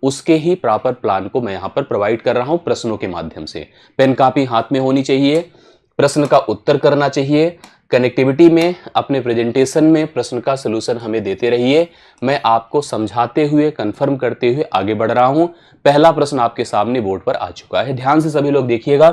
उसके ही proper plan को मैं यहाँ पर प्रोवाइड कर रहा हूँ प्रश्नों के माध्यम से। पेन कापी हाथ में होनी चाहिए, प्रश्न का उत्तर करना चाहिए, कनेक्टिविटी में अपने प्रेजेंटेशन में प्रश्न का सलूशन हमें देते रहिए। मैं आपको समझाते हुए कंफर्म करते हुए आगे बढ़ रहा हूं। पहला प्रश्न आपके सामने बोर्ड पर आ चुका है, ध्यान से सभी लोग देखिएगा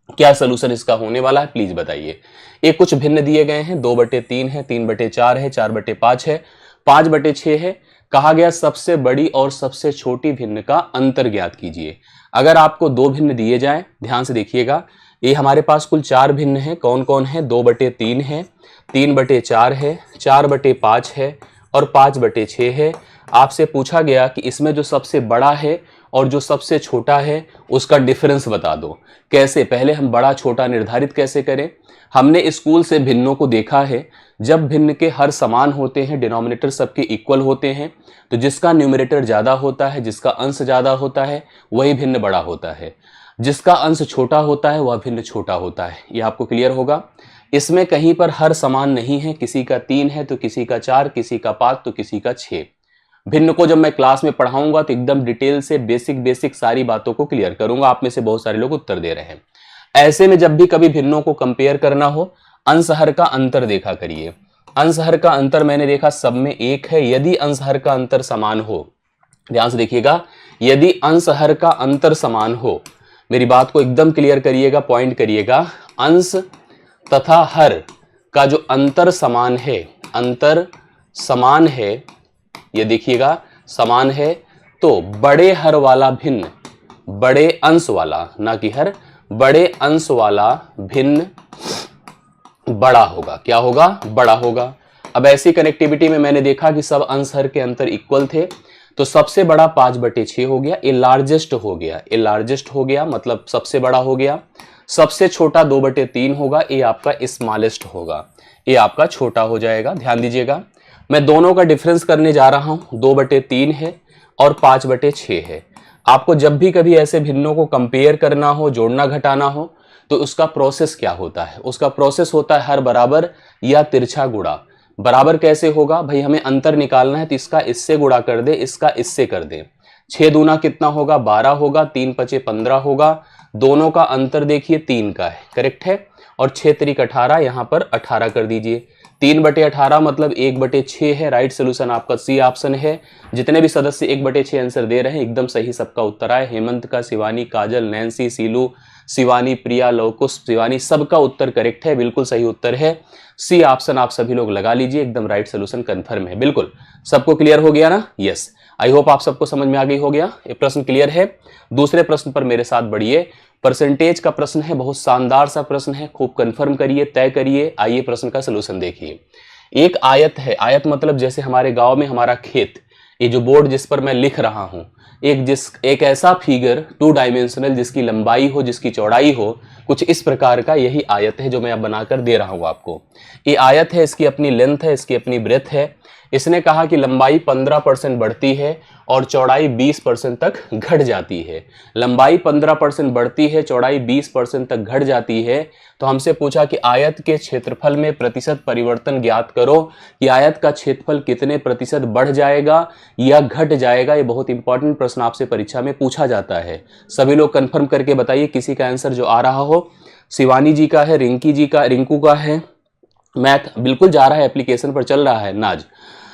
क्या सलूशन इसका होने वाला है, प्लीज बताइए। ये कुछ भिन्न दिए गए हैं, 2/3 है, 3/4 है, 4/5 है, 5/6 है। कहा गया सबसे बड़ी और सबसे छोटी भिन्न का अंतर ज्ञात कीजिए। अगर आपको 2 भिन्न दिए जाएं, ध्यान से देखिएगा, ये हमारे पास कुल 4 भिन्न हैं। कौन कौन है? 2/3 है, 3/4 है, 4/5 है और 5/6 है। आपसे पूछा गया कि इसमें जो सबसे बड़ा है और जो सबसे छोटा है उसका डिफरेंस बता दो। कैसे? पहले हम बड़ा छोटा निर्धारित कैसे करें? हमने स्कूल से भिन्नों को देखा है, जब भिन्न के हर समान होते हैं, डिनोमिनेटर सबके इक्वल होते हैं, तो जिसका न्यूमरेटर ज्यादा होता है, जिसका अंश ज्यादा होता है, वही भिन्न बड़ा होता है। जिसका अंश छोटा होता है वह भिन्न छोटा होता है। यह आपको क्लियर होगा। इसमें कहीं पर हर समान नहीं है, किसी का 3 है तो किसी का 4, किसी का 5 तो किसी का 6। भिन्न को जब मैं क्लास में पढ़ाऊंगा तो एकदम डिटेल से बेसिक सारी बातों को क्लियर करूंगा। आप में से बहुत सारे लोग उत्तर दे रहे हैं। ऐसे में जब भी कभी भिन्नों को कंपेयर करना हो, अंश-हर का अंतर देखा करिए। अंश-हर का अंतर मैंने देखा सब में 1 है। यदि अंश-हर का अंतर समान हो, ध्यान से देखिएगा, यदि अंश-हर का अंतर समान हो, मेरी बात को एकदम क्लियर करिएगा, पॉइंट करिएगा, अंश तथा हर का जो अंतर समान है, अंतर समान है, ये देखिएगा समान है, तो बड़े हर वाला भिन्न बड़े अंश वाला, ना कि हर, बड़े अंश वाला भिन्न बड़ा होगा। क्या होगा? बड़ा होगा। अब ऐसी कनेक्टिविटी में मैंने देखा कि सब अंश हर के अंतर इक्वल थे, तो सबसे बड़ा 5/6 हो गया, ये लार्जेस्ट हो गया, ये लार्जेस्ट हो गया मतलब सबसे बड़ा हो गया। सबसे छोटा 2/3 होगा, ये आपका स्मॉलेस्ट होगा, ये आपका छोटा हो जाएगा। ध्यान दीजिएगा, मैं दोनों का डिफरेंस करने जा रहा हूं, 2/3 है और 5/6 है। आपको जब भी कभी ऐसे भिन्नों को कंपेयर करना हो, जोड़ना घटाना हो, तो उसका प्रोसेस क्या होता है? उसका प्रोसेस होता है हर बराबर या तिरछा गुणा। बराबर कैसे होगा भाई? हमें अंतर निकालना है तो इसका इससे गुणा कर दे, इसका इससे कर दे। 6 दूना कितना होगा? 12 होगा, 3 पचे 15 होगा। दोनों का अंतर देखिए 3 का है, करेक्ट है। और 6 त्रिक 18, यहां पर 18 कर दीजिए। 3/18 मतलब 1/6 है। राइट सोल्यूशन आपका सी ऑप्शन है। जितने भी सदस्य 1/6 आंसर दे रहे हैं एकदम सही सबका उत्तर आए। हेमंत का, शिवानी, काजल, नैन्सी, सीलू, शिवानी, प्रिया, लवकुश, शिवानी, सबका उत्तर करेक्ट है, बिल्कुल सही उत्तर है। सी ऑप्शन आप सभी लोग लगा लीजिए, एकदम राइट सोल्यूशन कंफर्म है। बिल्कुल सबको क्लियर हो गया ना? यस, आई होप आप सबको समझ में आ गई हो गया। ये प्रश्न क्लियर है। दूसरे प्रश्न पर मेरे साथ बढ़िए। परसेंटेज का प्रश्न है, बहुत शानदार सा प्रश्न है, खूब कंफर्म करिए, तय करिए। आइए प्रश्न का सलूशन देखिए। एक आयत है, आयत मतलब जैसे हमारे गांव में हमारा खेत, ये जो बोर्ड जिस पर मैं लिख रहा हूं, एक ऐसा फिगर 2 डायमेंशनल जिसकी लंबाई हो, जिसकी चौड़ाई हो, कुछ इस प्रकार का, यही आयत है जो मैं अब बनाकर दे रहा हूं आपको। ये आयत है, इसकी अपनी लेंथ है, इसकी अपनी ब्रेथ है। इसने कहा कि लंबाई 15% बढ़ती है और चौड़ाई 20% तक घट जाती है। लंबाई 15% बढ़ती है, चौड़ाई 20% तक घट जाती है। तो हमसे पूछा कि आयत के क्षेत्रफल में प्रतिशत परिवर्तन ज्ञात करो कि आयत का क्षेत्रफल कितने प्रतिशत बढ़ जाएगा या घट जाएगा। ये बहुत इंपॉर्टेंट प्रश्न आपसे परीक्षा में पूछा जाता है। सभी लोग कंफर्म करके बताइए किसी का आंसर जो आ रहा हो। शिवानी जी का है, रिंकी जी का, रिंकू का है, मैथ बिल्कुल जा रहा है, एप्लीकेशन पर चल रहा है। नाज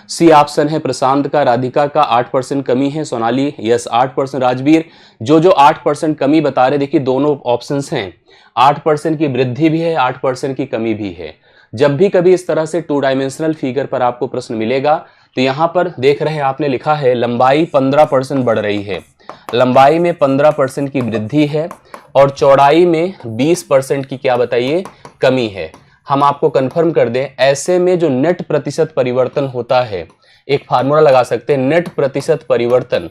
सी ऑप्शन है, प्रशांत का, राधिका का 8% कमी है, सोनाली यस 8%, राजवीर जो 8% कमी बता रहे, देखिए दोनों ऑप्शंस हैं, 8% की वृद्धि भी है, 8% की कमी भी है। जब भी कभी इस तरह से 2 डायमेंशनल फिगर पर आपको प्रश्न मिलेगा तो यहां पर देख रहे हैं आपने लिखा है लंबाई 15% बढ़ रही है, लंबाई में 15% की वृद्धि है और चौड़ाई में 20% की क्या बताइए कमी है। हम आपको कंफर्म कर दें, ऐसे में जो नेट प्रतिशत परिवर्तन होता है, एक फार्मूला लगा सकते हैं, नेट प्रतिशत परिवर्तन।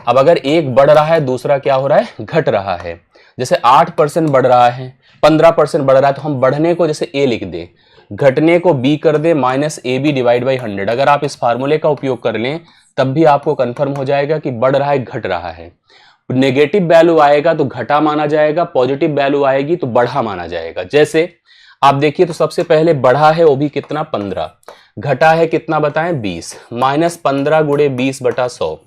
अब अगर एक बढ़ रहा है, दूसरा क्या हो रहा है, घट रहा है। जैसे 8% बढ़ रहा है, 15% बढ़ रहा है, तो हम बढ़ने को जैसे ए लिख दें, घटने को बी कर दे, -AB/100। अगर आप इस फार्मूले का उपयोग कर लें तब भी आपको कंफर्म हो जाएगा कि बढ़ रहा है, घट रहा है। नेगेटिव वैल्यू आएगा तो घटा माना जाएगा, पॉजिटिव वैल्यू आएगी तो बढ़ा माना जाएगा। जैसे आप देखिए तो सबसे पहले बढ़ा है वो भी कितना 15, घटा है कितना बताएं 20, -15 × 20/100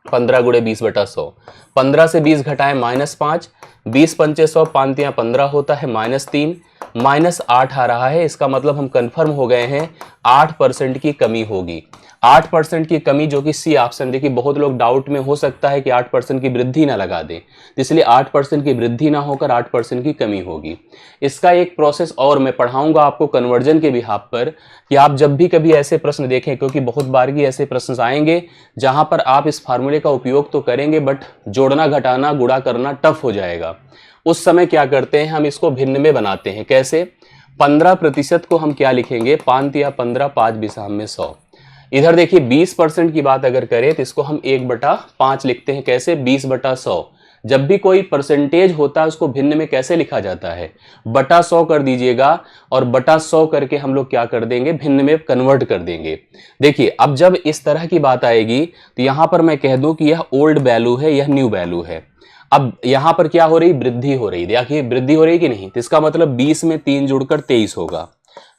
15 गुणे 20/100, 15 से 20 घटाएं -5, 20 पंचे 100, 5 या 15 होता है -3, -8 आ रहा है। इसका मतलब हम कंफर्म हो गए हैं 8% की कमी होगी। 8% की कमी, जो कि सी ऑप्शन, देखिए बहुत लोग डाउट में हो सकता है कि 8% की वृद्धि ना लगा दें, इसलिए 8% की वृद्धि ना होकर 8% की कमी होगी। इसका एक प्रोसेस और मैं पढ़ाऊंगा आपको कन्वर्जन के बिहाफ पर, कि आप जब भी कभी ऐसे प्रश्न देखें, क्योंकि बहुत बार ऐसे प्रश्न आएंगे जहां पर आप इस फार्मूले का उपयोग तो करेंगे बट जोड़ना घटाना गुणा करना टफ हो जाएगा। उस समय क्या करते हैं, हम इसको भिन्न में बनाते हैं। कैसे? 15% को हम क्या लिखेंगे, 5 या 15, 5 बिसाम में 100। इधर देखिए 20% की बात अगर करें तो इसको हम 1/5 लिखते हैं। कैसे? 20/100। जब भी कोई परसेंटेज होता है उसको भिन्न में कैसे लिखा जाता है, बटा 100 कर दीजिएगा और बटा 100 करके हम लोग क्या कर देंगे, भिन्न में कन्वर्ट कर देंगे। देखिए अब जब इस तरह की बात आएगी तो यहां पर मैं कह दूं कि यह ओल्ड वैल्यू है, यह न्यू वैल्यू है। अब यहां पर क्या हो रही, वृद्धि हो रही। देखिए वृद्धि हो रही कि नहीं, तो इसका मतलब 20 में 3 जुड़कर 23 होगा,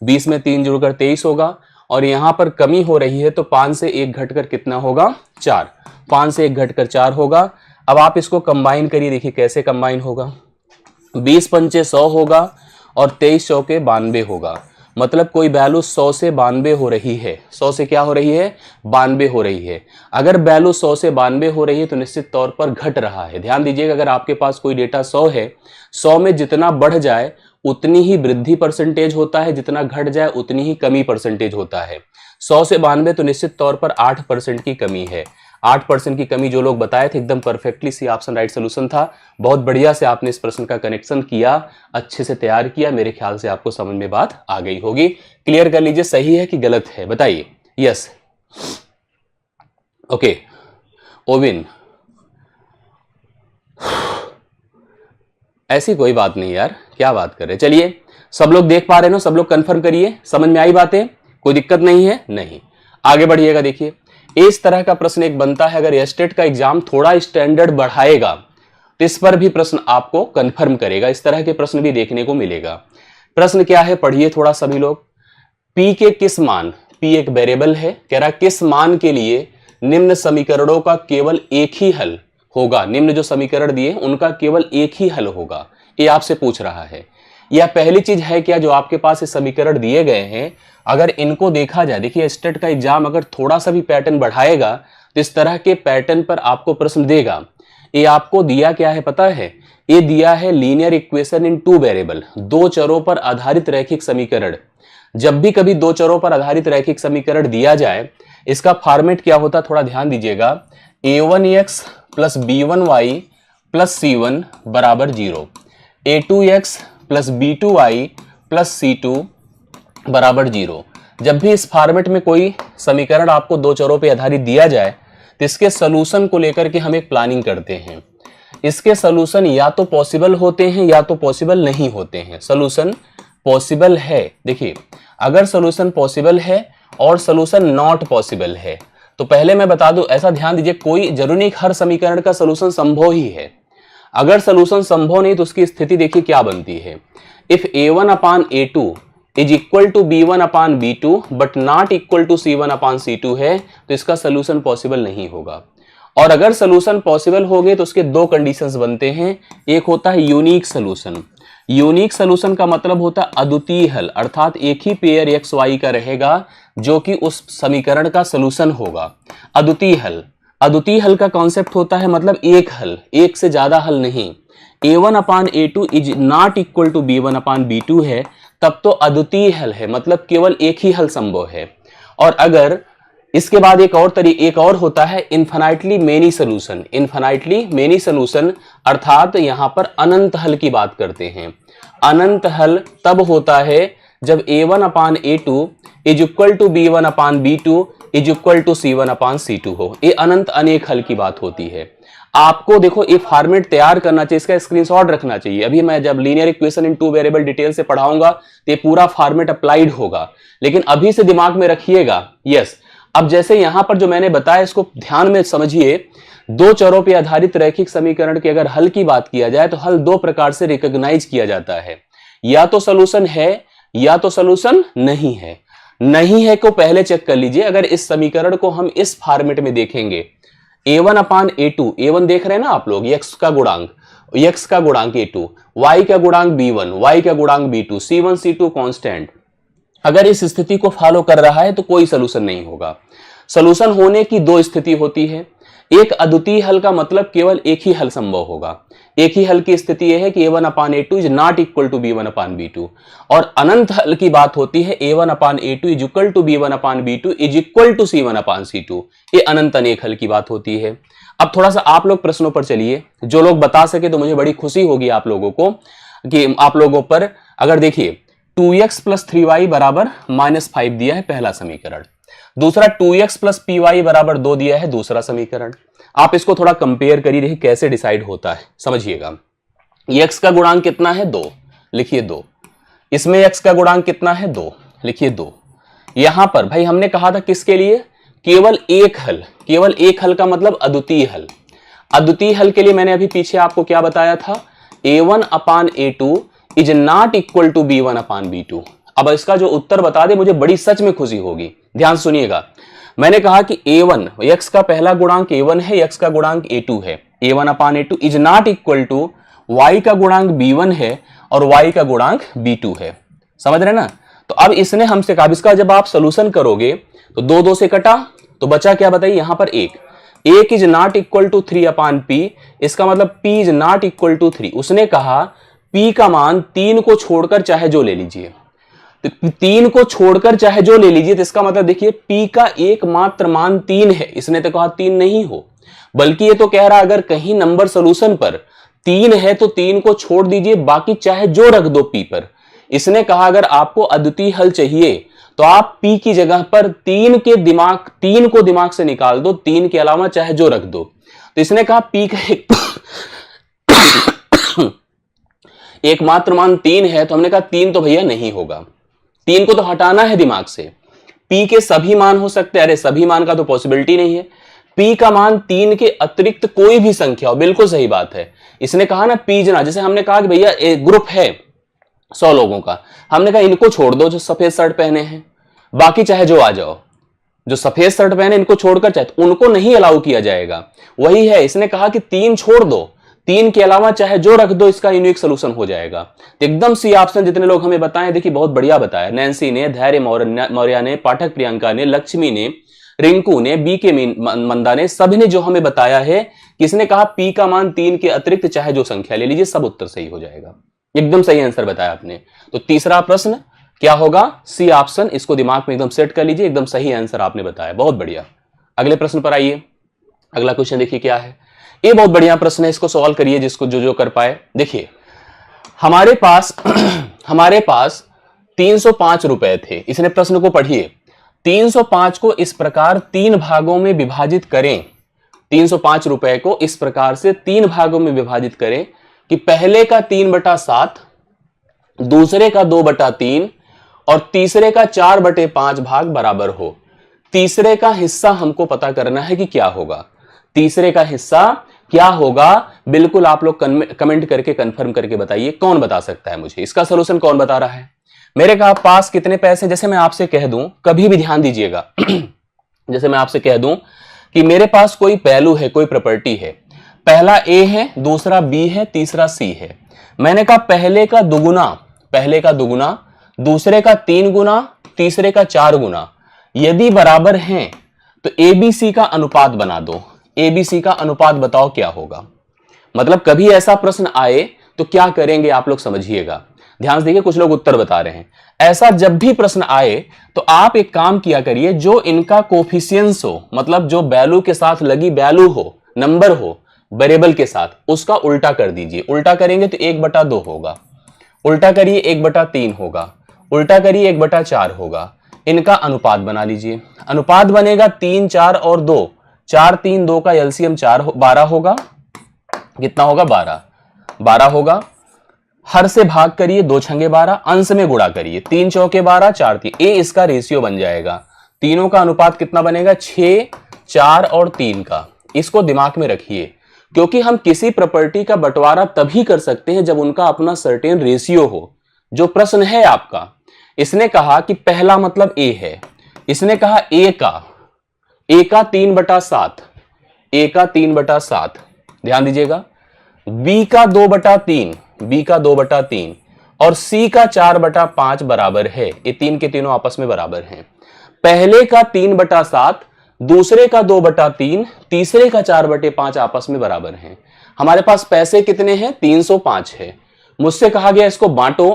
20 में 3 जुड़कर 23 होगा। और यहां पर कमी हो रही है तो 5 से 1 घटकर कितना होगा, 4, 5 से 1 घटकर 4 होगा। अब आप इसको कंबाइन करिए, देखिए कैसे कंबाइन होगा। 20 पंचे 100 होगा और 23 चौके 92 होगा। मतलब कोई वैल्यू 100 से 92 हो रही है। 100 से क्या हो रही है, 92 हो रही है। अगर वैल्यू 100 से 92 हो रही है तो निश्चित तौर पर घट रहा है। ध्यान दीजिएगा, अगर आपके पास कोई डेटा 100 है, 100 में जितना बढ़ जाए उतनी ही वृद्धि परसेंटेज होता है, जितना घट जाए उतनी ही कमी परसेंटेज होता है। 100 से 92 तो निश्चित तौर पर 8% की कमी है। 8% की कमी जो लोग बताए थे एकदम perfectly C option right solution था। बहुत बढ़िया से आपने इस प्रश्न का कनेक्शन किया, अच्छे से तैयार किया। मेरे ख्याल से आपको समझ में बात आ गई होगी। क्लियर कर लीजिए, सही है कि गलत है, बताइए। Yes, okay. ओविन, ऐसी कोई बात नहीं यार, क्या बात कर रहे। चलिए सब लोग देख पा रहे हो, सब लोग कंफर्म करिए, समझ में आई बातें, कोई दिक्कत नहीं है? नहीं, आगे बढ़िएगा। देखिए इस तरह का प्रश्न एक बनता है, अगर स्टेट का एग्जाम थोड़ा स्टैंडर्ड बढ़ाएगा तो इस पर भी प्रश्न आपको कंफर्म करेगा। इस तरह के प्रश्न भी देखने को मिलेगा। प्रश्न क्या है, पढ़िए थोड़ा सभी लोग। P के किस मान, P एक वेरिएबल है, कह रहा किस मान के लिए निम्न समीकरणों का केवल एक ही हल होगा। निम्न जो समीकरण दिए उनका केवल एक ही हल होगा, ये आपसे पूछ रहा है। यह पहली चीज है क्या, जो आपके पास ये समीकरण दिए गए हैं, अगर इनको देखा जाए, देखिए स्टेट का एग्जाम अगर थोड़ा सा भी पैटर्न बढ़ाएगा तो इस तरह के पैटर्न पर आपको प्रश्न देगा। ये आपको दिया क्या है पता है, ये दिया है लीनियर इक्वेशन इन 2 वेरिएबल, 2 चरों पर आधारित रैखिक समीकरण। जब भी कभी 2 चरों पर आधारित रैखिक समीकरण दिया जाए, इसका फॉर्मेट क्या होता, थोड़ा ध्यान दीजिएगा। a1x plus b1y plus c1 बराबर 0, a2x plus b2y plus c2 बराबर 0। जब भी इस फॉर्मेट में कोई समीकरण आपको 2 चरों पर आधारित दिया जाए तो इसके सॉल्यूशन को लेकर के हम एक प्लानिंग करते हैं। इसके सॉल्यूशन या तो पॉसिबल होते हैं या तो पॉसिबल नहीं होते हैं। सॉल्यूशन पॉसिबल है, देखिए अगर सॉल्यूशन पॉसिबल है और सॉल्यूशन नॉट पॉसिबल है तो पहले मैं बता दूं, ऐसा ध्यान दीजिए, कोई जरूरी नहीं हर समीकरण का सॉल्यूशन संभव ही है। अगर सॉल्यूशन संभव नहीं तो उसकी स्थिति देखिए क्या बनती है। If a1 upon a2 is equal to b1 upon b2 but not equal to c1 upon c2 है तो इसका सोल्यूशन पॉसिबल नहीं होगा। और अगर सोल्यूशन पॉसिबल हो गए तो उसके 2 कंडीशंस बनते हैं। एक होता है यूनिक सोल्यूशन। यूनिक सोल्यूशन का मतलब होता है अद्वितीय हल, अर्थात एक ही पेयर एक्स वाई का रहेगा जो कि उस समीकरण का सोल्यूशन होगा। अद्वितीय हल, अद्वितीय हल का कॉन्सेप्ट होता है मतलब एक हल, एक से ज्यादा हल नहीं। a1 upon a2 is not equal to b1 upon b2 है तब तो अद्वितीय हल है, मतलब केवल एक ही हल संभव है। और अगर इसके बाद एक और होता है infinitely many solution. Infinitely many solution अर्थात यहां पर अनंत हल की बात करते हैं। अनंत हल तब होता है जब a1 upon a2 is equal to b1 upon b2 is equal to c1 upon c2 हो। ये अनंत अनेक हल की बात होती है। आपको देखो ये फॉर्मेट तैयार करना चाहिए, इसका स्क्रीनशॉट रखना चाहिए। अभी मैं जब linear equation in 2 variable detail से पढ़ाऊंगा तो ये पूरा फॉर्मेट अप्लाइड होगा, लेकिन अभी से दिमाग में रखिएगा। यस, अब जैसे यहां पर जो मैंने बताया इसको ध्यान में समझिए। 2 चरों पर आधारित रैखिक समीकरण के अगर हल की बात किया जाए तो हल 2 प्रकार से रिकॉग्नाइज किया जाता है, या तो सोल्यूशन है या तो सोल्यूशन नहीं है। नहीं है को पहले चेक कर लीजिए। अगर इस समीकरण को हम इस फॉर्मेट में देखेंगे, a1 अपान a2, a1 देख रहे हैं ना आप लोग, x का गुणांक a2, y का गुणांक b1, y का गुणांक b2, c1 c2 कांस्टेंट। अगर इस स्थिति को फॉलो कर रहा है तो कोई सलूशन नहीं होगा। सलूशन होने की दो स्थिति होती है, एक अद्वितीय हल का मतलब केवल एक ही हल संभव होगा। एक ही हल की स्थिति यह है कि a1 upon a2 is not equal to b1 upon b2, और अनंत हल की बात होती है a1 upon a2 is equal to b1 upon b2 is equal to c1 upon c2। ये अनंत अनेक हल की बात होती है। अब थोड़ा सा आप लोग प्रश्नों पर चलिए, जो लोग बता सके तो मुझे बड़ी खुशी होगी आप लोगों को, कि आप लोगों पर। अगर देखिए 2x प्लस 3y बराबर -5 दिया है पहला समीकरण, दूसरा 2x प्लस py बराबर 2 दिया है दूसरा समीकरण। आप इसको थोड़ा कंपेयर करिए, देखिए कैसे डिसाइड होता है, समझिएगा। x का गुणांक कितना है 2, लिखिए 2। इसमें x का गुणांक कितना है 2, लिखिए 2। यहां पर भाई हमने कहा था किसके लिए, केवल एक हल, केवल एक हल का मतलब अद्वितीय हल। अद्वितीय हल के लिए मैंने अभी पीछे आपको क्या बताया था, a1 upon a2 is not equal to b1 upon b2। अब इसका जो उत्तर बता दे मुझे बड़ी सच में खुशी होगी। ध्यान सुनिएगा, मैंने कहा कि a1 x का पहला गुणांक a1 है, x का गुणांक a2 है, a1 upon a2 is not equal to y का गुणांक b1 है और y का गुणांक b2 है। समझ रहे ना। तो अब इसने हमसे कहा, इसका जब आप सोल्यूशन करोगे तो 2 2 से कटा तो बचा क्या बताइए, यहां पर एक is not equal to 3 upon p, इसका मतलब p is not equal to 3। उसने कहा p का मान 3 को छोड़कर चाहे जो ले लीजिए, तो 3 को छोड़कर चाहे जो ले लीजिए, तो इसका मतलब देखिए p का एकमात्र मान 3 है। इसने तो कहा 3 नहीं हो, बल्कि ये तो कह रहा अगर कहीं नंबर सोल्यूशन पर 3 है तो 3 को छोड़ दीजिए, बाकी चाहे जो रख दो p पर। इसने कहा अगर आपको अद्वितीय हल चाहिए तो आप p की जगह पर 3 को दिमाग से निकाल दो, 3 के अलावा चाहे जो रख दो। तो इसने कहा p का एकमात्र मान 3 है, तो हमने कहा 3 तो भैया नहीं होगा, 3 को तो हटाना है दिमाग से। p के सभी मान हो सकते हैं, अरे सभी मान का तो पॉसिबिलिटी नहीं है। p का मान 3 के अतिरिक्त कोई भी संख्या हो, बिल्कुल सही बात है। इसने कहा ना p जना, जैसे हमने कहा कि भैया एक ग्रुप है 100 लोगों का, हमने कहा इनको छोड़ दो जो सफेद शर्ट पहने हैं, बाकी चाहे जो आ जाओ। जो सफेद शर्ट पहने इनको छोड़कर चाहे, तो उनको नहीं अलाउ किया जाएगा। वही है, इसने कहा कि 3 छोड़ दो, 3 के अलावा चाहे जो रख दो, इसका यूनिक सोल्यूशन हो जाएगा। एकदम सी ऑप्शन जितने लोग हमें बताएं, देखिए बहुत बढ़िया बताया। नैन्सी ने, धैर्य मौर्य ने, पाठक प्रियंका ने, लक्ष्मी ने, रिंकू ने, बीके मंदा ने, सभी ने जो हमें बताया है कि इसने कहा p का मान 3 के अतिरिक्त चाहे जो संख्या ले लीजिए, सब उत्तर सही हो जाएगा। एकदम सही आंसर बताया आपने। तो तीसरा प्रश्न क्या होगा, सी ऑप्शन। इसको दिमाग में एकदम सेट कर लीजिए, एकदम सही आंसर आपने बताया, बहुत बढ़िया। अगले प्रश्न पर आइए। अगला क्वेश्चन देखिए क्या है, ये बहुत बढ़िया प्रश्न है, इसको सॉल्व करिए जिसको जो कर पाए। देखिए हमारे पास 305 रुपए थे। इसने प्रश्न को पढ़िए, 305 को इस प्रकार 3 भागों में विभाजित करें। 305 रुपए को इस प्रकार से 3 भागों में विभाजित करें कि पहले का 3/7, दूसरे का 2/3 और तीसरे का 4/5 भाग बराबर हो। तीसरे का हिस्सा हमको पता करना है कि क्या होगा। तीसरे का हिस्सा क्या होगा, बिल्कुल आप लोग कमेंट करके कंफर्म करके बताइए, कौन बता सकता है मुझे। इसका सलूशन कौन बता रहा है। मेरे पास कितने पैसे, जैसे मैं आपसे कह दूं, कभी भी ध्यान दीजिएगा जैसे मैं आपसे कह दूं कि मेरे पास कोई वैल्यू है, कोई प्रॉपर्टी है, पहला a है, दूसरा b है, तीसरा c है। मैंने कहा पहले का दुगुना, दूसरे का 3 गुना, तीसरे का 4 गुना, यदि बराबर हैं तो ABC का अनुपात बना दो। ABC का अनुपात बताओ क्या होगा। मतलब कभी ऐसा प्रश्न आए तो क्या करेंगे आप लोग समझिएगा, ध्यान से देखिए, कुछ लोग उत्तर बता रहे हैं। ऐसा जब भी प्रश्न आए तो आप एक काम किया करिए, जो इनका कोफिशिएंस हो, मतलब जो वैल्यू के साथ लगी वैल्यू हो, नंबर हो वेरिएबल के साथ, उसका उल्टा कर दीजिए। उल्टा करेंगे तो 1/2 होगा, उल्टा करिए 1/3 होगा, उल्टा करिए 1/4 होगा। इनका अनुपात बना लीजिए। अनुपात बनेगा 3 4 और 2, 4 3 2 का एलसीएम 12 होगा। कितना होगा, 12 होगा। हर से भाग करिए, 2 छंगे 12, अंश में गुणा करिए, 3 चौके 12, 4 3, ए इसका रेशियो बन जाएगा। तीनों का अनुपात कितना बनेगा, 6 4 और 3 का। इसको दिमाग में रखिए, क्योंकि हम किसी प्रॉपर्टी का बंटवारा तभी कर सकते हैं जब उनका अपना सर्टेन रेशियो हो। जो प्रश्न है आपका, इसने कहा कि पहला मतलब a है, इसने कहा a का 3/7, ए का 3/7, ध्यान दीजिएगा, बी का 2/3, बी का 2/3 और सी का 4/5 बराबर है। ये तीन के तीनों आपस में बराबर हैं। पहले का 3/7, दूसरे का 2/3, तीसरे का 4/5 आपस में बराबर हैं। हमारे पास पैसे कितने हैं? 305 है। मुझसे कहा गया इसको बांटो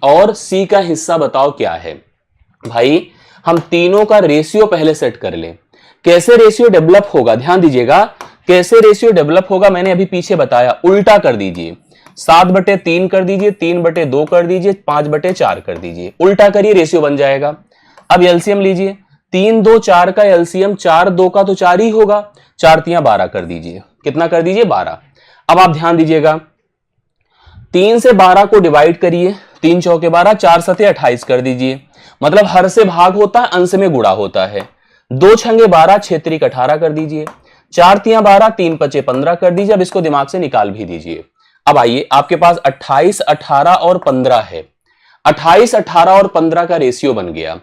और सी का हिस्सा बताओ क्या है। भाई हम तीनों का रेशियो पहले सेट कर लें। कैसे रेशियो डेवलप होगा, ध्यान दीजिएगा, कैसे रेशियो डेवलप होगा मैंने अभी पीछे बताया। उल्टा कर दीजिए, 7/3 कर दीजिए, 3/2 कर दीजिए, 5/4 कर दीजिए, उल्टा करिए, रेशियो बन जाएगा। अब एलसीएम लीजिए, 3 2 4 का एलसीएम 4 2 का तो 4 ही होगा, 4 3 12 कर दीजिए। कितना कर दीजिए? 12। अब आप ध्यान दीजिएगा, 3 से 12 को डिवाइड करिए, 3 चौके 12, 4 सते 28 कर दीजिए। मतलब हर से भाग होता है, अंश में गुणा होता है। 2 छंगे 12, 6 त्रिक 18 कर दीजिए, 4 तियां 12, 3 पचे 15 कर दीजिए। अब इसको दिमाग से निकाल भी दीजिए। अब आइए, आपके पास 28, 18 और 15 है। 28, 18 और 15 का रेशियो बन गया।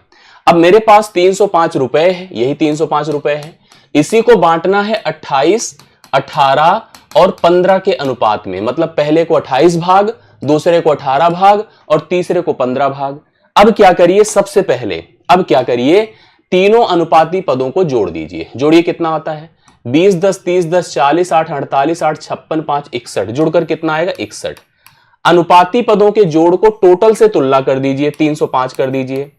अब मेरे पास 305 रुपए है, यही 305 रुपए है। इसी को बांटना है 28, 18 और 15 के अनुपात में। मतलब पहले को 28 भाग, दूसरे को 18 भाग और तीसरे को 15 भाग। अब क्या करिए, सबसे पहले अब क्या करिए, तीनों अनुपाती पदों को जोड़ दीजिए। जोड़िए, कितना आता है? 20 10 30 10 40 8 48 8 56 5 61। जुड़कर कितना आएगा? 61। अनुपाती पदों के जोड़ को टोटल से तुलना कर दीजिए, 305 कर दीजिए।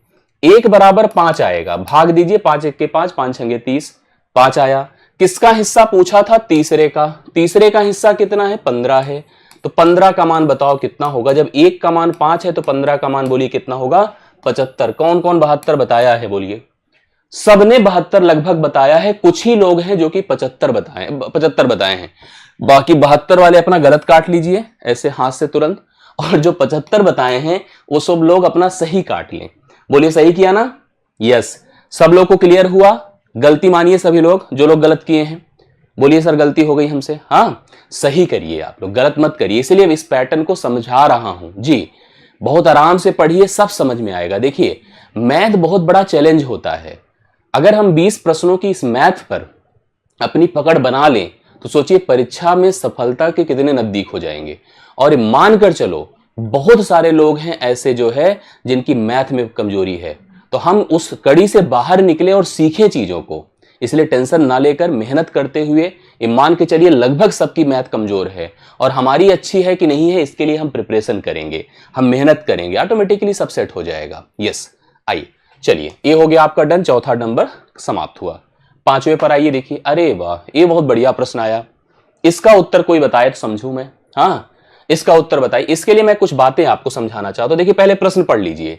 1 बराबर 5 आएगा, भाग दीजिए, 5 1 के 5, 5 6 30, 5 आया। किसका हिस्सा पूछा था? तीसरे का। तीसरे का हिस्सा कितना है? 15 है। तो 15 का मान बताओ कितना होगा? जब 1 का मान 5 है तो 15 का मान बोलिए कितना होगा? 75। कौन कौन 72 बताया है? बोलिए। सबने 72 लगभग बताया है। कुछ ही लोग हैं जो कि 75 बताए हैं। बाकी 72 वाले अपना गलत काट लीजिए ऐसे हाथ से तुरंत, और जो 75 बताए हैं वो सब लोग अपना सही काट लें। बोलिए, सही किया ना? यस। सब लोग को क्लियर हुआ? गलती मानिए सभी लोग, जो लोग गलत किए हैं बोलिए सर गलती हो गई हमसे। हाँ, सही करिए, आप लोग गलत मत करिए। इसलिए इस पैटर्न को समझा रहा हूं जी। बहुत आराम से पढ़िए, सब समझ में आएगा। देखिए, मैथ बहुत बड़ा चैलेंज होता है। अगर हम 20 प्रश्नों की इस मैथ पर अपनी पकड़ बना लें तो सोचिए परीक्षा में सफलता के कितने नजदीक हो जाएंगे। और मानकर चलो, बहुत सारे लोग हैं ऐसे जो है जिनकी मैथ में कमजोरी है। तो हम उस कड़ी से बाहर निकले और सीखें चीजों को। इसलिए टेंशन ना लेकर मेहनत करते हुए, ये मान के चलिए लगभग सबकी मैथ कमजोर है और हमारी अच्छी है कि नहीं है, इसके लिए हम प्रिपरेशन करेंगे, हम मेहनत करेंगे, ऑटोमेटिकली सब सेट हो जाएगा। यस, आइए चलिए, ये हो गया आपका डन। चौथा नंबर समाप्त हुआ। 5वें पर आइए। देखिए, अरे वाह, ये बहुत बढ़िया प्रश्न आया। इसका उत्तर कोई बताए तो समझू मैं। हाँ, इसका उत्तर बताइए। इसके लिए मैं कुछ बातें आपको समझाना चाहता हूं। देखिए, पहले प्रश्न पढ़ लीजिए।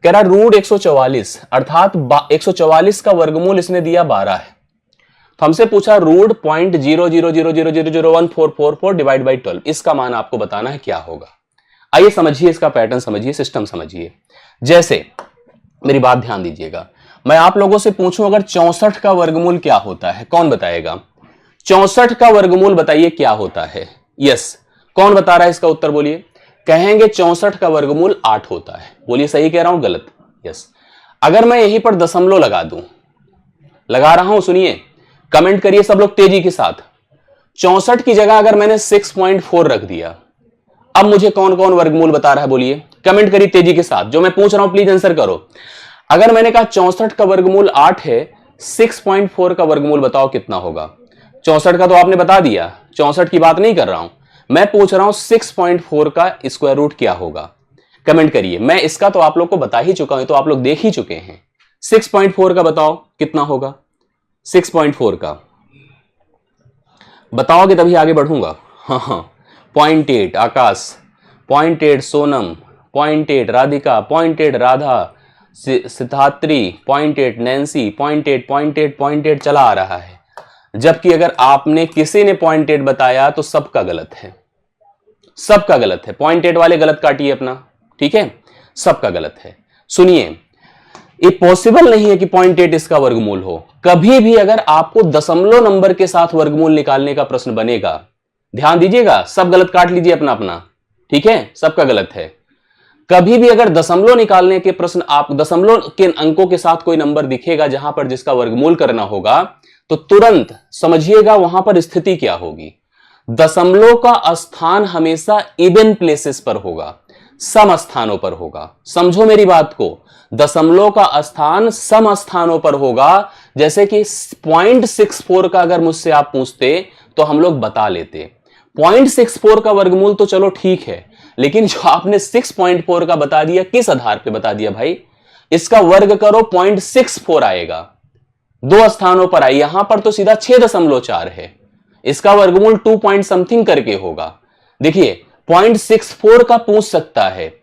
कह रहा रूट 144 अर्थात 144 का वर्गमूल इसने दिया 12 है। तो हमसे पूछा रूट 0.00000144 डिवाइड बाई 12, इसका मान आपको बताना है क्या होगा। आइए समझिए, इसका पैटर्न समझिए, सिस्टम समझिए। जैसे मेरी बात ध्यान दीजिएगा, मैं आप लोगों से पूछूं अगर 64 का वर्गमूल क्या होता है, कौन बताएगा? 64 का वर्गमूल बताइए क्या होता है। यस, कौन बता रहा है इसका उत्तर? बोलिए। कहेंगे 64 का वर्गमूल 8 होता है। बोलिए, सही कह रहा हूं गलत? यस। अगर मैं यहीं पर दशमलव लगा दूं, लगा रहा हूं, सुनिए, कमेंट करिए सब लोग तेजी के साथ। 64 की जगह अगर मैंने 6.4 रख दिया, अब मुझे कौन कौन वर्गमूल बता रहा है? बोलिए, कमेंट करिए तेजी के साथ। जो मैं पूछ रहा हूं प्लीज आंसर करो। अगर मैंने कहा 64 का वर्गमूल 8 है, 6.4 का वर्गमूल बताओ कितना होगा। 64 का तो आपने बता दिया, 64 की बात नहीं कर रहा हूं, मैं पूछ रहा हूं 6.4 का स्क्वायर रूट क्या होगा। कमेंट करिए। मैं इसका तो आप लोग को बता ही चुका हूं, तो आप लोग देख ही चुके हैं। 6.4 का बताओ कितना होगा। 6.4 का बताओगे तभी आगे बढ़ूंगा। हाँ, 0.8 आकाश, 0.8 सोनम, 0.8 राधिका, 0.8 राधा, सिद्धात्री, 0.8 नैन्सी, 0.8 चला आ रहा है। जबकि अगर आपने किसी ने 0.8 बताया तो सबका गलत है, सबका गलत है। 0.8 वाले गलत काटिए अपना, ठीक है, सबका गलत है। सुनिए, ये पॉसिबल नहीं है कि 0.8 इसका वर्गमूल हो। कभी भी अगर आपको दशमलव नंबर के साथ वर्गमूल निकालने का प्रश्न बनेगा, ध्यान दीजिएगा, सब गलत काट लीजिए अपना अपना, ठीक है, सबका गलत है। कभी भी अगर दशमलव निकालने के प्रश्न, आप दशमलव के अंकों के साथ कोई नंबर दिखेगा जहां पर जिसका वर्गमूल करना होगा, तो तुरंत समझिएगा वहां पर स्थिति क्या होगी। दशमलव का स्थान हमेशा इवन प्लेसेस पर होगा, सम स्थानों पर होगा। समझो मेरी बात को, दशमलव का स्थान सम स्थानों पर होगा। जैसे कि 0.64 का अगर मुझसे आप पूछते तो हम लोग बता लेते। 0.64 का वर्गमूल तो चलो ठीक है, लेकिन जो आपने 6.4 का बता दिया, किस आधार पे बता दिया भाई? इसका वर्ग करो 0.64 आएगा, दो स्थानों पर आई, यहां पर तो सीधा 6.4 है, इसका वर्गमूल 2 पॉइंट समथिंग करके होगा। देखिए 0.64 का पूछ सकता है,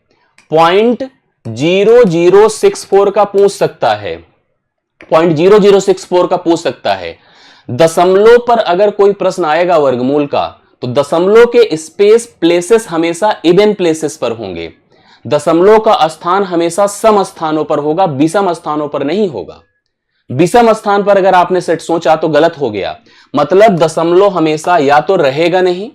0.0064 का पूछ सकता है, 0.0064 का पूछ सकता है। दशमलव पर अगर कोई प्रश्न आएगा वर्गमूल का, तो दशमलव के स्पेस प्लेसेस हमेशा इवन प्लेसेस पर होंगे। दशमलव का स्थान हमेशा सम स्थानों पर होगा, विषम स्थानों पर नहीं होगा। विषम स्थान पर अगर आपने सेट सोचा तो गलत हो गया। मतलब दशमलव हमेशा या तो रहेगा नहीं,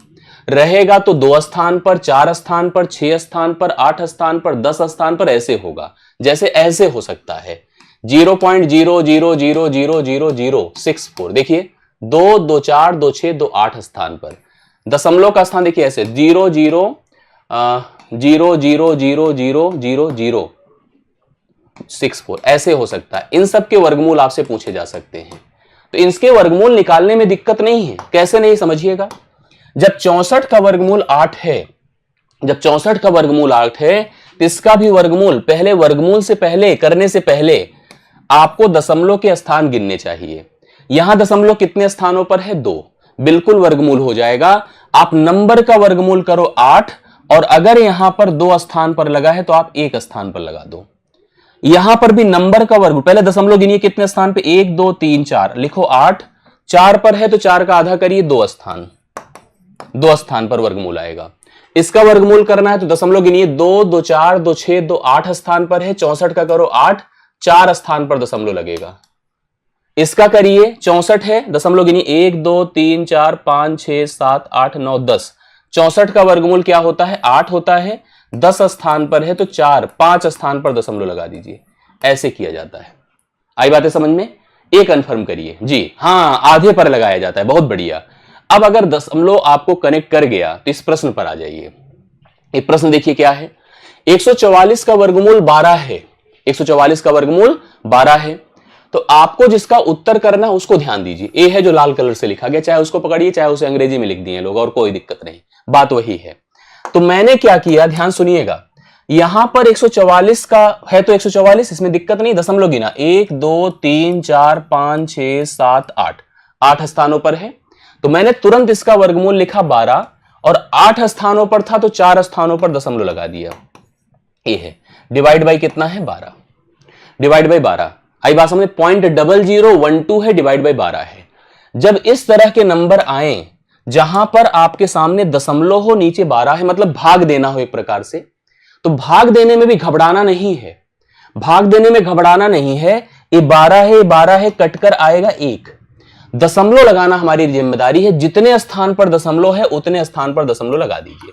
रहेगा तो 2 स्थान पर, 4 स्थान पर, 6 स्थान पर, 8 स्थान पर, 10 स्थान पर, ऐसे होगा। जैसे ऐसे हो सकता है 0.00000064। देखिए 2, 2, 4, 2, 6, 2, 8 स्थान पर। दशमलव का स्थान देखिए ऐसे 0.00000064 ऐसे हो सकता है। इन सब के वर्गमूल आपसे पूछे जा सकते हैं, तो इनके वर्गमूल निकालने में दिक्कत नहीं है। कैसे नहीं, समझिएगा। जब 64 का वर्गमूल 8 है, जब 64 का वर्गमूल 8 है, तो इसका भी वर्गमूल पहले, वर्गमूल से पहले, करने से पहले आपको दशमलव के स्थान गिनने चाहिए। यहां दशमलव कितने स्थानों पर है? 2, बिल्कुल वर्गमूल हो जाएगा। आप नंबर का वर्गमूल करो 8, और अगर यहां पर 2 स्थान पर लगा है तो आप 1 स्थान पर लगा दो। यहां पर भी नंबर का वर्ग, पहले दशमलव गिनिए कितने स्थान पे, 1, 2, 3, 4, लिखो 8, 4 पर है तो 4 का आधा करिए, 2 स्थान, 2 स्थान पर वर्गमूल आएगा। इसका वर्गमूल करना है तो दशमलव गिनिए, 2, 2, 4, 2, 6, 2, 8 स्थान पर है, 64 का करो 8, 4 स्थान पर दशमलव लगेगा। इसका करिए, 64 है, दशमलव गिनिए 1, 2, 3, 4, 5, 6, 7, 8, 9, 10। 64 का वर्गमूल क्या होता है? 8 होता है। 10 स्थान पर है तो 4, 5 स्थान पर दशमलव लगा दीजिए। ऐसे किया जाता है। आई बातें समझ में? ये कंफर्म करिए जी। हाँ, आधे पर लगाया जाता है, बहुत बढ़िया। अब अगर दशमलव आपको कनेक्ट कर गया तो इस प्रश्न पर आ जाइए। ये प्रश्न देखिए क्या है। 144 का वर्गमूल 12 है, 144 का वर्गमूल 12 है। तो आपको जिसका उत्तर करना है उसको ध्यान दीजिए। ए है जो लाल कलर से लिखा गया, चाहे उसको पकड़िए चाहे उसे अंग्रेजी में लिख दिए लोग, और कोई दिक्कत नहीं, बात वही है। तो मैंने क्या किया, ध्यान सुनिएगा। यहां पर 144 का है तो 144, इसमें दिक्कत नहीं, दशमलव गिना 1, 2, 3, 4, 5, 6, 7, 8, 8 स्थानों पर है। तो मैंने तुरंत इसका वर्गमूल लिखा 12, और 8 स्थानों पर था तो 4 स्थानों पर दशमलव लगा दिया। ये है डिवाइड बाई कितना है? 12, डिवाइड बाई 12। आई बात समझ? 0.0012 है, डिवाइड बाई 12 है। जब इस तरह के नंबर आए जहां पर आपके सामने दशमलव हो, नीचे 12 है, मतलब भाग देना हो एक प्रकार से, तो भाग देने में भी घबराना नहीं है, भाग देने में घबराना नहीं है। ये 12 है, ये 12 है, कटकर आएगा 1। दशमलव लगाना हमारी जिम्मेदारी है। जितने स्थान पर दशमलव है उतने स्थान पर दशमलव लगा दीजिए।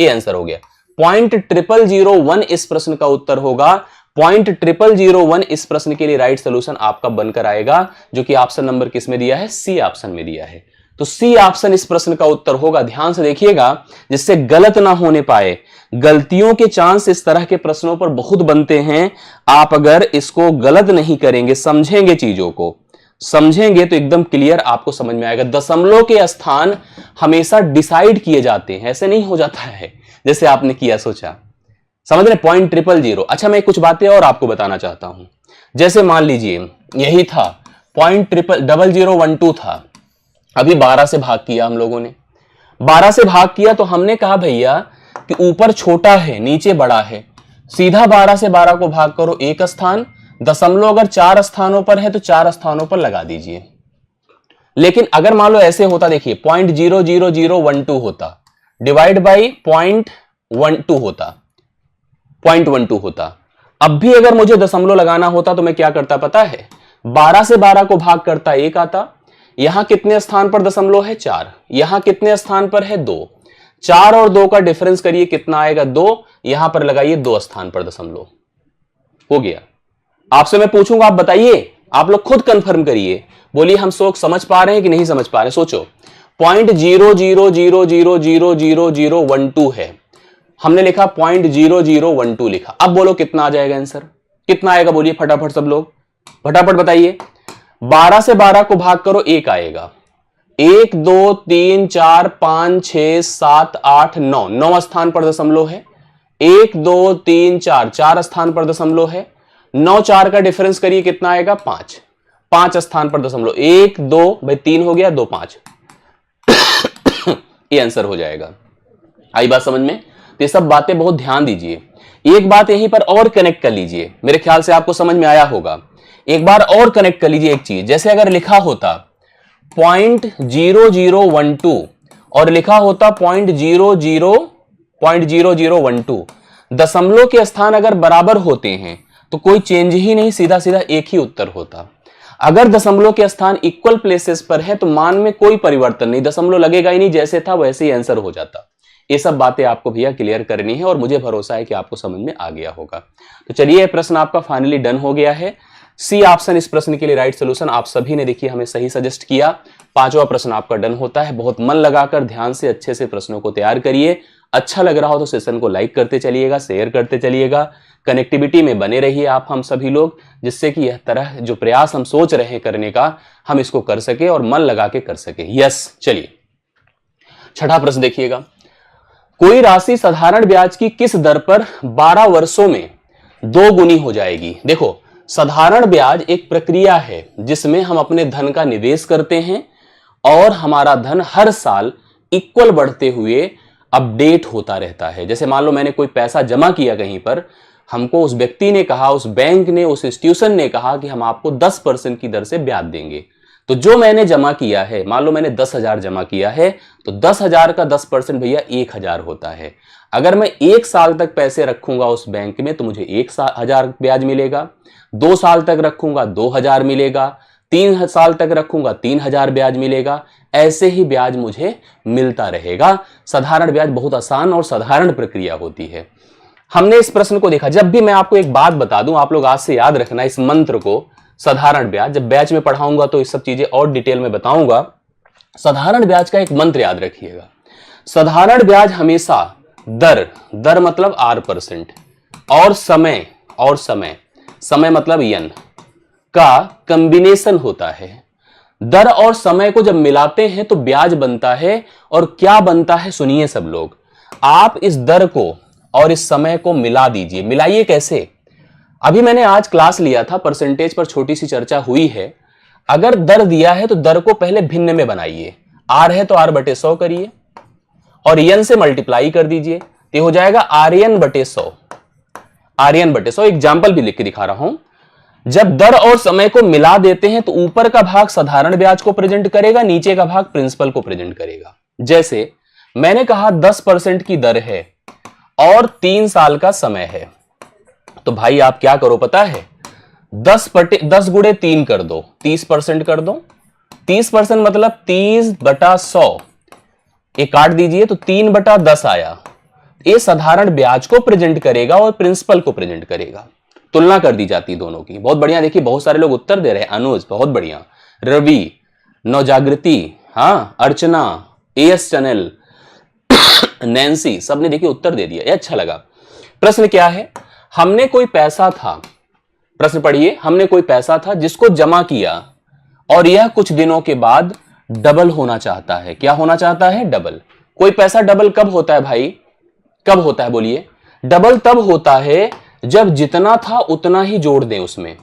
ये आंसर हो गया। 0.0001 इस प्रश्न का उत्तर होगा। 0.0001 इस प्रश्न के लिए राइट सोल्यूशन आपका बनकर आएगा, जो कि ऑप्शन नंबर किस में दिया है? सी ऑप्शन में दिया है। तो सी ऑप्शन इस प्रश्न का उत्तर होगा। ध्यान से देखिएगा जिससे गलत ना होने पाए। गलतियों के चांस इस तरह के प्रश्नों पर बहुत बनते हैं। आप अगर इसको गलत नहीं करेंगे, समझेंगे, चीजों को समझेंगे, तो एकदम क्लियर आपको समझ में आएगा। दशमलव के स्थान हमेशा डिसाइड किए जाते हैं, ऐसे नहीं हो जाता है जैसे आपने किया सोचा। समझ रहे? 0.000। अच्छा, मैं कुछ बातें और आपको बताना चाहता हूं। जैसे मान लीजिए यही था 0.0012 था, अभी 12 से भाग किया हम लोगों ने, 12 से भाग किया तो हमने कहा भैया कि ऊपर छोटा है नीचे बड़ा है, सीधा 12 से 12 को भाग करो 1 स्थान, दशमलव अगर 4 स्थानों पर है तो 4 स्थानों पर लगा दीजिए। लेकिन अगर मान लो ऐसे होता, देखिए 0.00012 होता, डिवाइड बाई 0.12 होता, 0.12 होता। अब भी अगर मुझे दशमलव लगाना होता तो मैं क्या करता पता है? 12 से 12 को भाग करता 1 आता। यहां कितने स्थान पर दशमलव है? 4। यहां कितने स्थान पर है? 2। 4 और 2 का डिफरेंस करिए कितना आएगा? 2। यहां पर लगाइए 2 स्थान पर दशमलव। हो गया। आपसे मैं पूछूंगा, आप बताइए, आप लोग खुद कंफर्म करिए, बोलिए हम समझ पा रहे हैं कि नहीं समझ पा रहे? सोचो 0.00000012 है, हमने लिखा 0.0012 लिखा। अब बोलो कितना आ जाएगा आंसर? कितना आएगा बोलिए फटाफट सब लोग, फटाफट बताइए। 12 से 12 को भाग करो, 1 आएगा। 1 2 3 4 5 6 7 8 9, 9 स्थान पर दशमलव है। 1 2 3 4, 4 स्थान पर दशमलव है। 9 4 का डिफरेंस करिए कितना आएगा? 5, 5 स्थान पर दशमलव। 1 2 भाई 3 हो गया, 2 5 ये आंसर हो जाएगा। आई बात समझ में? तो ये सब बातें बहुत ध्यान दीजिए। एक बात यहीं पर और कनेक्ट कर लीजिए, मेरे ख्याल से आपको समझ में आया होगा। एक बार और कनेक्ट कर लीजिए एक चीज, जैसे अगर लिखा होता 0.0012 और लिखा होता 0.0012, दशमलव के स्थान अगर बराबर होते हैं तो कोई चेंज ही नहीं, सीधा सीधा एक ही उत्तर होता। अगर दशमलव के स्थान इक्वल प्लेसेस पर है तो मान में कोई परिवर्तन नहीं, दशमलव लगेगा ही नहीं, जैसे था वैसे ही आंसर हो जाता। ये सब बातें आपको भैया क्लियर करनी है और मुझे भरोसा है कि आपको समझ में आ गया होगा। तो चलिए ये प्रश्न आपका फाइनली डन हो गया है। सी ऑप्शन इस प्रश्न के लिए राइट सोल्यूशन आप सभी ने देखिए हमें सही सजेस्ट किया। पांचवा प्रश्न आपका डन होता है। बहुत मन लगाकर ध्यान से अच्छे से प्रश्नों को तैयार करिए। अच्छा लग रहा हो तो सेशन को लाइक करते चलिएगा, शेयर करते चलिएगा, कनेक्टिविटी में बने रहिए आप हम सभी लोग, जिससे कि यह तरह जो प्रयास हम सोच रहे हैं करने का हम इसको कर सके और मन लगा के कर सके। यस, चलिए छठा प्रश्न देखिएगा। कोई राशि साधारण ब्याज की किस दर पर 12 वर्षों में 2 गुनी हो जाएगी? देखो, साधारण ब्याज एक प्रक्रिया है जिसमें हम अपने धन का निवेश करते हैं और हमारा धन हर साल इक्वल बढ़ते हुए अपडेट होता रहता है। जैसे मान लो मैंने कोई पैसा जमा किया कहीं पर, हमको उस व्यक्ति ने कहा, उस बैंक ने, उस इंस्टीट्यूशन ने कहा कि हम आपको 10% की दर से ब्याज देंगे। तो जो मैंने जमा किया है, मान लो मैंने 10,000 जमा किया है, तो 10,000 का 10% भैया 1,000 होता है। अगर मैं 1 साल तक पैसे रखूंगा उस बैंक में तो मुझे 1,000 ब्याज मिलेगा। 2 साल तक रखूंगा 2,000 मिलेगा। 3 साल तक रखूंगा 3,000 ब्याज मिलेगा। ऐसे ही ब्याज मुझे मिलता रहेगा। साधारण ब्याज बहुत आसान और साधारण प्रक्रिया होती है। हमने इस प्रश्न को देखा। जब भी मैं आपको एक बात बता दूं, आप लोग आज से याद रखना इस मंत्र को, साधारण ब्याज। जब बैच में पढ़ाऊंगा तो इस सब चीजें और डिटेल में बताऊंगा। साधारण ब्याज का एक मंत्र याद रखिएगा। साधारण ब्याज हमेशा दर मतलब R% और समय मतलब यन का कॉम्बिनेशन होता है। दर और समय को जब मिलाते हैं तो ब्याज बनता है। और क्या बनता है सुनिए सब लोग, आप इस दर को और इस समय को मिला दीजिए। मिलाइए कैसे? अभी मैंने आज क्लास लिया था, परसेंटेज पर छोटी सी चर्चा हुई है। अगर दर दिया है तो दर को पहले भिन्न में बनाइए। R है तो R/100 करिए और यन से मल्टीप्लाई कर दीजिए, तो हो जाएगा RN/100। RN/100 एग्जाम्पल भी लिख के दिखा रहा हूं। जब दर और समय को मिला देते हैं तो ऊपर का भाग साधारण ब्याज को प्रेजेंट करेगा, नीचे का भाग प्रिंसिपल को प्रेजेंट करेगा। जैसे मैंने कहा 10% की दर है और 3 साल का समय है, तो भाई आप क्या करो पता है, 10 गुणे 3 कर दो, 30% कर दो। 30% मतलब 30/100, ये काट दीजिए तो 3/10 आया। ये साधारण ब्याज को प्रेजेंट करेगा और प्रिंसिपल को प्रेजेंट करेगा। तुलना कर दी जाती दोनों की। बहुत बढ़िया, देखिए बहुत सारे लोग उत्तर दे रहे हैं। अनुज बहुत बढ़िया, रवि, नवजागृति, हाँ, अर्चना, AS चैनल, नैन्सी, सबने देखिए उत्तर दे दिया। ये अच्छा लगा। प्रश्न क्या है? हमने कोई पैसा था, प्रश्न पढ़िए, हमने कोई पैसा था जिसको जमा किया और यह कुछ दिनों के बाद डबल होना चाहता है। क्या होना चाहता है? डबल। कोई पैसा डबल कब होता है भाई? कब होता है बोलिए? डबल तब होता है जब जितना था उतना ही जोड़ दें उसमें।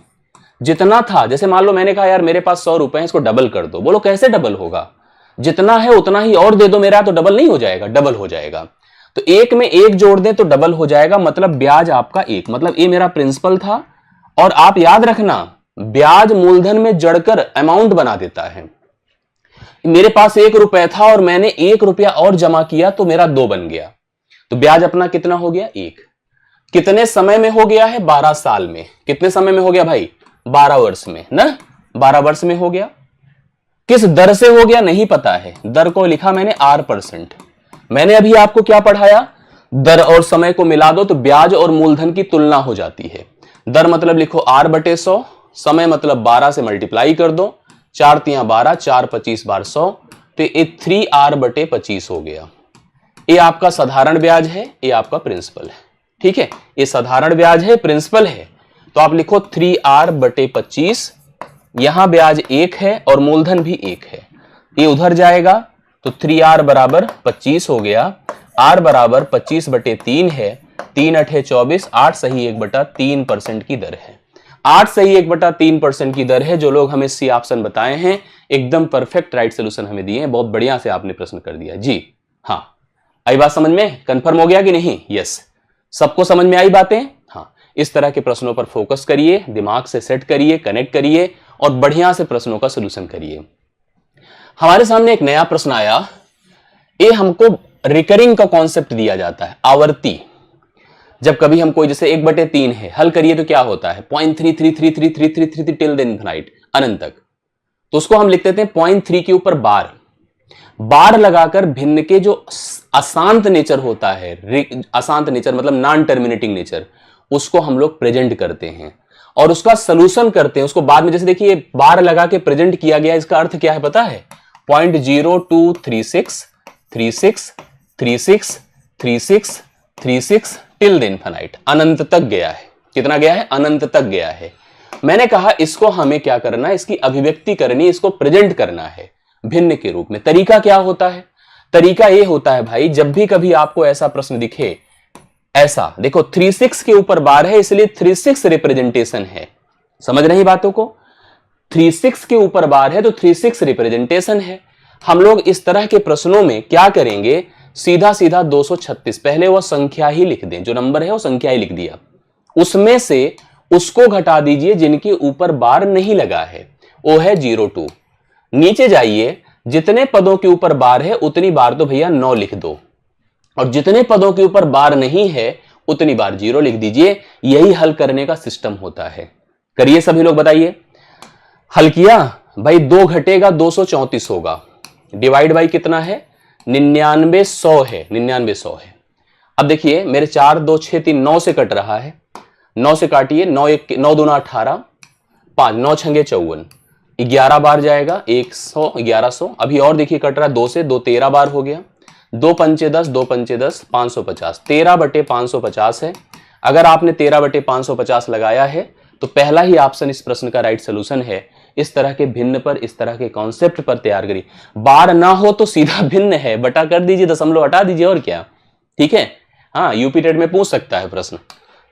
जितना था, जैसे मान लो मैंने कहा यार मेरे पास 100 रुपए हैं, इसको डबल कर दो। बोलो कैसे डबल होगा? जितना है उतना ही और दे दो मेरा, तो डबल नहीं हो जाएगा? डबल हो जाएगा। तो 1 में 1 जोड़ दें तो डबल हो जाएगा, मतलब ब्याज आपका 1। मतलब ये मेरा प्रिंसिपल था और आप याद रखना ब्याज मूलधन में जड़कर अमाउंट बना देता है। मेरे पास 1 रुपया था और मैंने 1 रुपया और जमा किया तो मेरा 2 बन गया, तो ब्याज अपना कितना हो गया? 1। कितने समय में हो गया है? 12 साल में। कितने समय में हो गया भाई? 12 वर्ष में ना, 12 वर्ष में हो गया। किस दर से हो गया नहीं पता है, दर को लिखा मैंने R%। मैंने अभी आपको क्या पढ़ाया? दर और समय को मिला दो तो ब्याज और मूलधन की तुलना हो जाती है। दर मतलब लिखो R/100, समय मतलब 12 से मल्टीप्लाई कर दो, 4 तियां 12, 4 25 बार 100, तो ये 3r/25 हो गया। ये आपका साधारण ब्याज है, ये आपका प्रिंसिपल है। ठीक है, ये साधारण ब्याज है, प्रिंसिपल है, तो आप लिखो 3r/25। यहां ब्याज 1 है और मूलधन भी 1 है, ये उधर जाएगा तो 3r बराबर 25 हो गया। r बराबर 25/3 है, 3 8 24, 8 सही 1/3% की दर है। 8 सही 1/3% की दर है। जो लोग हमें सी ऑप्शन बताए हैं एकदम परफेक्ट राइट सोल्यूशन हमें दिए हैं। बहुत बढ़िया से आपने प्रश्न कर दिया जी। हाँ, आई बात समझ में? कंफर्म हो गया कि नहीं? यस, सबको समझ में आई बातें? हाँ, इस तरह के प्रश्नों पर फोकस करिए, दिमाग से सेट करिए, कनेक्ट करिए और बढ़िया से प्रश्नों का सोल्यूशन करिए। हमारे सामने एक नया प्रश्न आया, ये हमको रिकरिंग का कॉन्सेप्ट दिया जाता है, आवर्ती। जब कभी हम कोई जैसे 1/3 है हल करिए तो क्या होता है 0.3333333 टिल द इनफिनिट, अनंत तक, तो उसको हम लिख देते हैं 0.3 के ऊपर बार। बार लगाकर भिन्न के जो अशांत नेचर होता है, अशांत नेचर मतलब नॉन टर्मिनेटिंग नेचर, उसको हम लोग प्रेजेंट करते हैं और उसका सलूशन करते हैं। उसको बाद में जैसे देखिए बार लगा के प्रेजेंट किया गया, इसका अर्थ क्या है पता है? 0.023636363636 टिल द इनफिनिट, अनंत तक गया है। कितना गया है? अनंत तक गया है। मैंने कहा इसको हमें क्या करना है, इसकी अभिव्यक्ति करनी, इसको प्रेजेंट करना है भिन्न के रूप में। तरीका क्या होता है? तरीका यह होता है भाई, जब भी कभी आपको ऐसा प्रश्न दिखे, ऐसा देखो 36 के ऊपर बार है इसलिए 36 रिप्रेजेंटेशन है। समझ रही बातों को? 36 के ऊपर बार है तो 36 रिप्रेजेंटेशन है। हम लोग इस तरह के प्रश्नों में क्या करेंगे, सीधा सीधा 236, पहले वो संख्या ही लिख दें, जो नंबर है वो संख्या ही लिख दिया, उसमें से उसको घटा दीजिए जिनके ऊपर बार नहीं लगा है, वो है 02। नीचे जाइए, जितने पदों के ऊपर बार है उतनी बार तो भैया 9 लिख दो, और जितने पदों के ऊपर बार नहीं है उतनी बार 0 लिख दीजिए। यही हल करने का सिस्टम होता है। करिए सभी लोग, बताइए। हल किया भाई, 2 घटेगा 234 होगा, डिवाइड बाई कितना है 9900 है, 9900 है। अब देखिए मेरे 4 2 6 3 9 से कट रहा है, 9 से काटिए, 9 दूना 18, 5 9 छंगे 54, 11 बार जाएगा 100 1100। अभी और देखिए कट रहा है 2 से, 2 13 बार हो गया, 2 पंचे 10, 2 पंचे 10, 550, 13/550 है। अगर आपने 13/550 लगाया है तो पहला ही ऑप्शन इस प्रश्न का राइट सोल्यूशन है। इस तरह के भिन्न पर, इस तरह के कॉन्सेप्ट पर तैयार करिए। बार ना हो तो सीधा भिन्न है, बटा कर दीजिए, दशमलव हटा दीजिए, और क्या। ठीक है, हाँ, यूपी टेट में पूछ सकता है प्रश्न।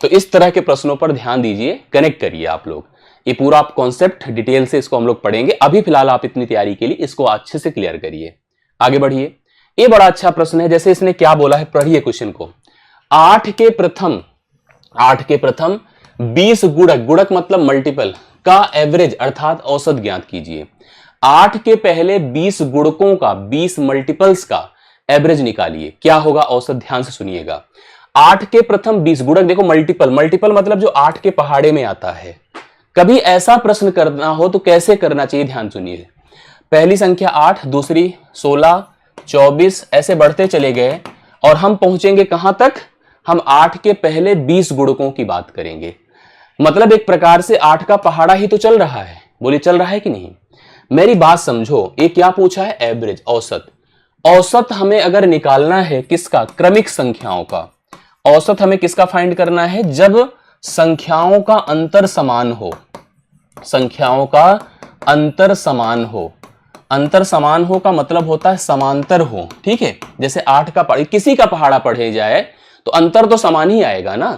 तो इस तरह के प्रश्नों पर ध्यान दीजिए, कनेक्ट करिए आप लोग। ये पूरा आप कॉन्सेप्ट डिटेल से इसको हम लोग पढ़ेंगे। अभी फिलहाल आप इतनी तैयारी के लिए इसको अच्छे से क्लियर करिए, आगे बढ़िए। ये बड़ा अच्छा प्रश्न है। जैसे इसने क्या बोला है, पढ़िए क्वेश्चन को। 8 के प्रथम 20 गुणक, गुणक मतलब मल्टीपल का एवरेज अर्थात औसत ज्ञात कीजिए। 8 के पहले 20 गुणकों का, 20 मल्टीपल्स का एवरेज निकालिए। क्या होगा औसत? ध्यान से सुनिएगा। 8 के प्रथम 20 गुणक, देखो मल्टीपल, मल्टीपल मतलब जो 8 के पहाड़े में आता है। कभी ऐसा प्रश्न करना हो तो कैसे करना चाहिए, ध्यान सुनिए। पहली संख्या 8, दूसरी 16, 24, ऐसे बढ़ते चले गए और हम पहुंचेंगे कहां तक? हम 8 के पहले 20 गुणकों की बात करेंगे। मतलब एक प्रकार से 8 का पहाड़ा ही तो चल रहा है। बोलिए चल रहा है कि नहीं? मेरी बात समझो। ये क्या पूछा है? एवरेज, औसत। औसत हमें अगर निकालना है किसका? क्रमिक संख्याओं का। औसत हमें किसका फाइंड करना है? जब संख्याओं का अंतर समान हो, संख्याओं का अंतर समान हो। अंतर समान हो का मतलब होता है समांतर हो। ठीक है, जैसे 8 का किसी का पहाड़ा पढ़े जाए तो अंतर तो समान ही आएगा ना।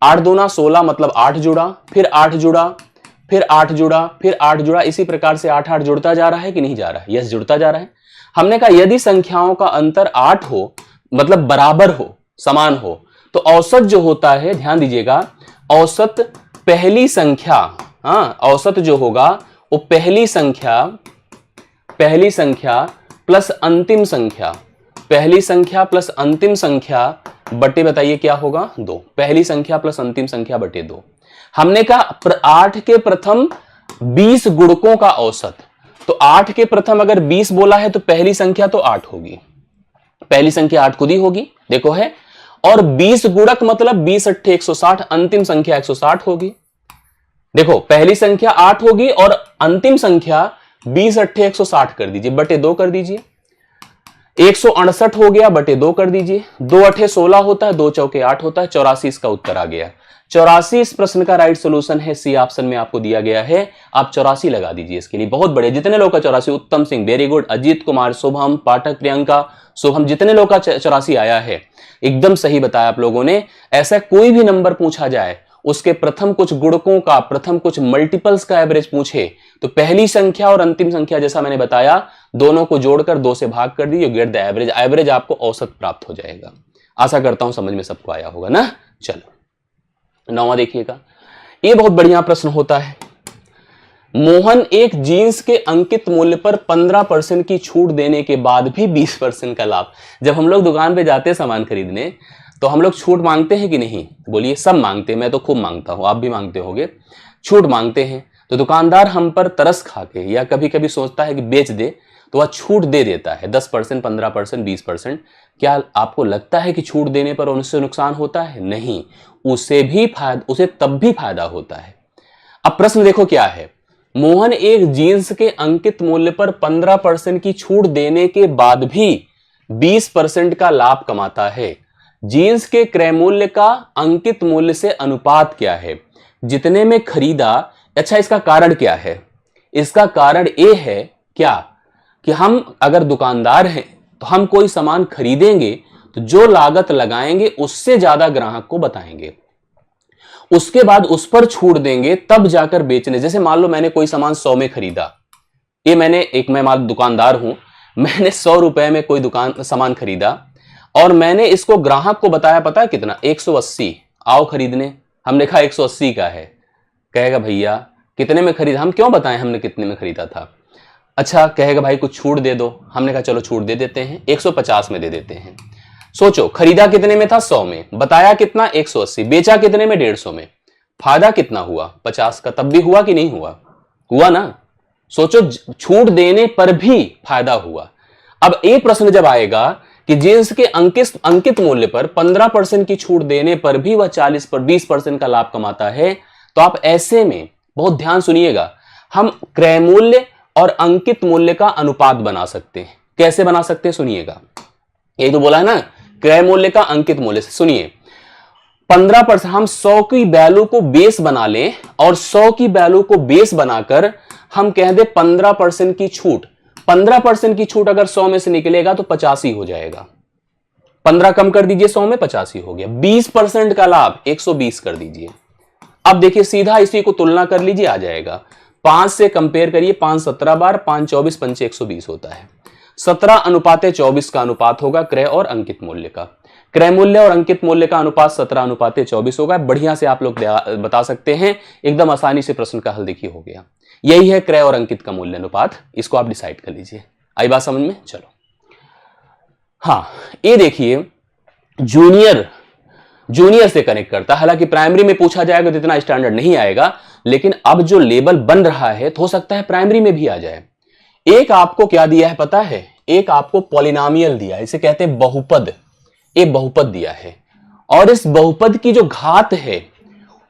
8 दूना 16 मतलब 8 जुड़ा, फिर 8 जुड़ा, फिर 8 जुड़ा, फिर 8 जुड़ा, इसी प्रकार से 8 8 जुड़ता जा रहा है कि नहीं जा रहा है? यस, जुड़ता जा रहा है। हमने कहा यदि संख्याओं का अंतर 8 हो, मतलब बराबर हो, समान हो, तो औसत जो होता है, ध्यान दीजिएगा, औसत पहली संख्या, हाँ, औसत जो होगा वो पहली संख्या प्लस अंतिम संख्या, पहली संख्या प्लस अंतिम संख्या बटे, बताइए क्या होगा? 2। पहली संख्या प्लस अंतिम संख्या बटे 2। हमने कहा 8 के प्रथम 20 गुणकों का औसत, तो 8 के प्रथम अगर 20 बोला है तो पहली संख्या तो 8 होगी, पहली संख्या 8 खुद ही होगी, देखो है। और 20 गुणक मतलब 20 8 160, अंतिम संख्या 160 होगी। देखो पहली संख्या 8 होगी और अंतिम संख्या 20 अट्ठे 160 कर दीजिए, बटे 2 कर दीजिए। 168 हो गया, बटे 2 कर दीजिए। 2 अट्ठे 16 होता है, 2 चौके 8 होता है, 84 इसका उत्तर आ गया। 84 इस प्रश्न का राइट सोल्यूशन है, सी ऑप्शन में आपको दिया गया है। आप 84 लगा दीजिए इसके लिए। बहुत बढ़िया, जितने लोग का 84, उत्तम सिंह वेरी गुड, अजीत कुमार, शुभम, पाठक प्रियंका, शुभम, जितने लोग का 84 आया है एकदम सही बताया आप लोगों ने। ऐसा कोई भी नंबर पूछा जाए, उसके प्रथम कुछ गुणकों का, प्रथम कुछ मल्टीपल्स का एवरेज पूछे तो पहली संख्या और अंतिम संख्या जैसा मैंने बताया दोनों को जोड़कर 2 से भाग कर दीजिए, गेट द एवरेज। एवरेज आपको औसत प्राप्त हो जाएगा। आशा करता हूं समझ में सबको आया होगा ना। चलो 9वां देखिएगा, ये बहुत बढ़िया प्रश्न होता है। मोहन एक जीन्स के अंकित मूल्य पर 15% की छूट देने के बाद भी 20% का लाभ। जब हम लोग दुकान पे जाते हैं सामान खरीदने तो हम लोग छूट मांगते हैं कि नहीं? बोलिए, सब मांगते हैं, मैं तो खूब मांगता हूं, आप भी मांगते होंगे। छूट मांगते हैं तो दुकानदार हम पर तरस खा के या कभी कभी सोचता है कि बेच दे तो वह छूट दे देता है 10%, 15%, 20%। क्या आपको लगता है कि छूट देने पर उनसे नुकसान होता है? नहीं, उसे तब भी फायदा होता है। अब प्रश्न देखो क्या है। मोहन एक जीन्स के अंकित मूल्य पर 15% की छूट देने के बाद भी 20% का लाभ कमाता है। जीन्स के क्रय मूल्य का अंकित मूल्य से अनुपात क्या है? जितने में खरीदा। अच्छा, इसका कारण क्या है? इसका कारण ये है क्या कि हम अगर दुकानदार हैं तो हम कोई सामान खरीदेंगे तो जो लागत लगाएंगे उससे ज्यादा ग्राहक को बताएंगे, उसके बाद उस पर छूट देंगे, तब जाकर बेचने। जैसे मान लो मैंने कोई सामान 100 में खरीदा, मैं दुकानदार हूं, मैंने 100 रुपए में कोई सामान खरीदा और मैंने इसको ग्राहक को बताया, पता है कितना? 180, आओ खरीदने। हमने कहा 180 का है, कहेगा भैया कितने में खरीदा? हम क्यों बताएं हमने कितने में खरीदा था? अच्छा, कहेगा भाई कुछ छूट दे दो। हमने कहा चलो छूट दे देते हैं, 150 में दे देते हैं। सोचो, खरीदा कितने में था? 100 में, बताया कितना? 180, बेचा कितने में? 150 में। फायदा कितना हुआ? 50 का। तब भी हुआ कि नहीं हुआ? हुआ ना। सोचो, छूट देने पर भी फायदा हुआ। अब एक प्रश्न जब आएगा कि जींस के अंकित मूल्य पर 15% की छूट देने पर भी वह 20% का लाभ कमाता है, तो आप ऐसे में बहुत ध्यान सुनिएगा, हम क्रय मूल्य और अंकित मूल्य का अनुपात बना सकते हैं। कैसे बना सकते हैं? सुनिएगा। ये तो बोला है ना, क्रय मूल्य का अंकित मूल्य से। सुनिए, 15% हम 100 की वैल्यू को बेस बना लें और 100 की वैल्यू को बेस बनाकर हम कह दे 15% की छूट। 15% की छूट अगर 100 में से निकलेगा तो 85 हो जाएगा। 15 कम कर दीजिए, 100 में 85 हो गया। 20% का लाभ 120 कर दीजिए। अब देखिए, सीधा इसी को तुलना कर लीजिए, आ जाएगा। 5 से कंपेयर करिए, 5 17 बार, 5 24, 5 120 होता है। 17:24 का अनुपात होगा क्रय और अंकित मूल्य का। क्रय मूल्य और अंकित मूल्य का अनुपात 17:24 होगा। बढ़िया से आप लोग बता सकते हैं, एकदम आसानी से प्रश्न का हल देखिए हो गया। यही है क्रय और अंकित का मूल्य अनुपात, इसको आप डिसाइड कर लीजिए। आई बात समझ में? चलो, हाँ, ये देखिए, जूनियर से कनेक्ट करता है। हालांकि प्राइमरी में पूछा जाएगा तो इतना स्टैंडर्ड नहीं आएगा, लेकिन अब जो लेवल बन रहा है तो हो सकता है प्राइमरी में भी आ जाए। एक आपको क्या दिया है पता है? एक आपको पॉलिनोमियल दिया है, इसे कहते हैं बहुपद। एक बहुपद दिया है और इस बहुपद की जो घात है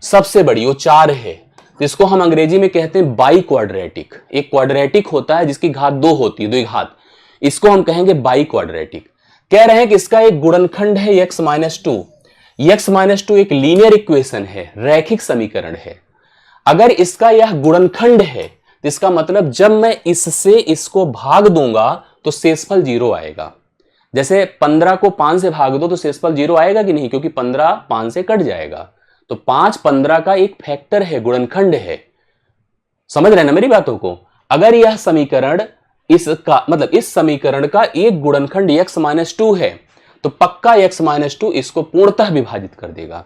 सबसे बड़ी, वो 4 है। इसको हम अंग्रेजी में कहते हैं बाई क्वाड्रेटिक। एक क्वाड्रेटिक होता है जिसकी घात 2 होती है, 2 घात, इसको हम कहेंगे बाई क्वाड्रेटिक। कह रहे हैं कि इसका एक गुणनखंड है x - 2। x - 2 एक लीनियर इक्वेशन है, रैखिक समीकरण है। अगर इसका यह गुणनखंड है तो इसका मतलब जब मैं इससे इसको भाग दूंगा तो शेषफल 0 आएगा। जैसे 15 को 5 से भाग दो तो शेषफल 0 आएगा कि नहीं? क्योंकि 15 5 से कट जाएगा। तो 5 15 का एक फैक्टर है, गुणनखंड है। समझ रहे हैं ना मेरी बातों को? अगर यह समीकरण इस समीकरण का एक गुणनखंड x - 2 है तो पक्का x - 2 इसको पूर्णतः विभाजित कर देगा।